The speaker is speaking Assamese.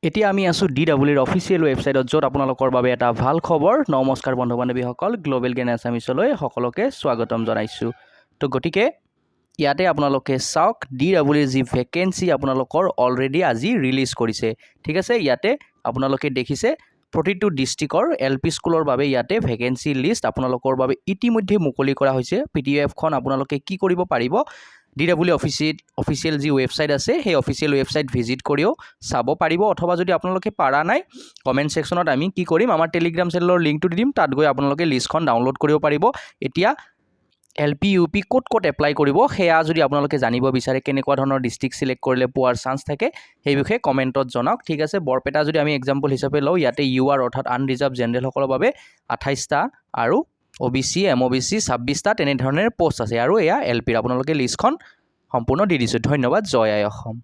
এতিয়া আমি আছোঁ DWৰ অফিচিয়েল ৱেবছাইটত, য'ত আপোনালোকৰ বাবে এটা ভাল খবৰ। নমস্কাৰ বন্ধু বান্ধৱীসকল, গ্ল'বেল জ্ঞান আছামিছলৈ সকলোকে স্বাগতম জনাইছোঁ। তো গতিকে ইয়াতে আপোনালোকে চাওক, DWৰ যি ভেকেঞ্চি আপোনালোকৰ অলৰেডি আজি ৰিলিজ কৰিছে। ঠিক আছে, ইয়াতে আপোনালোকে দেখিছে প্ৰতিটো ডিষ্ট্ৰিক্টৰ LP স্কুলৰ বাবে ইয়াতে ভেকেঞ্চি লিষ্ট আপোনালোকৰ বাবে ইতিমধ্যে মুকলি কৰা হৈছে। PDF-খন আপোনালোকে কি কৰিব পাৰিব, DW অফিচিয়েল যি ৱেবছাইট আছে সেই অফিচিয়েল ৱেবছাইট ভিজিট কৰিও চাব পাৰিব, অথবা যদি আপোনালোকে পাৰা নাই, কমেণ্ট ছেকশ্যনত আমি কি কৰিম, আমাৰ টেলিগ্ৰাম চেনেলৰ লিংকটো দি দিম, তাত গৈ আপোনালোকে লিষ্টখন ডাউনলোড কৰিব পাৰিব। এতিয়া LP UP ক'ত ক'ত এপ্লাই কৰিব সেয়া যদি আপোনালোকে জানিব বিচাৰে, কেনেকুৱা ধৰণৰ ডিষ্ট্ৰিক্ট ছিলেক্ট কৰিলে পোৱাৰ চান্স থাকে, সেই বিষয়ে কমেণ্টত জনাওক। ঠিক আছে, বৰপেটা যদি আমি এক্সাম্পল হিচাপে লওঁ, ইয়াতে UR অৰ্থাৎ আনৰিজাৰ্ভ জেনেৰেলসকলৰ বাবে 28টা আৰু OBC MOBC 26টা তেনেধৰণৰ পষ্ট আছে, আৰু এয়া LPৰ আপোনালোকে লিষ্টখন সম্পূৰ্ণ দি দিছোঁ। ধন্যবাদ। জয় আই অসম।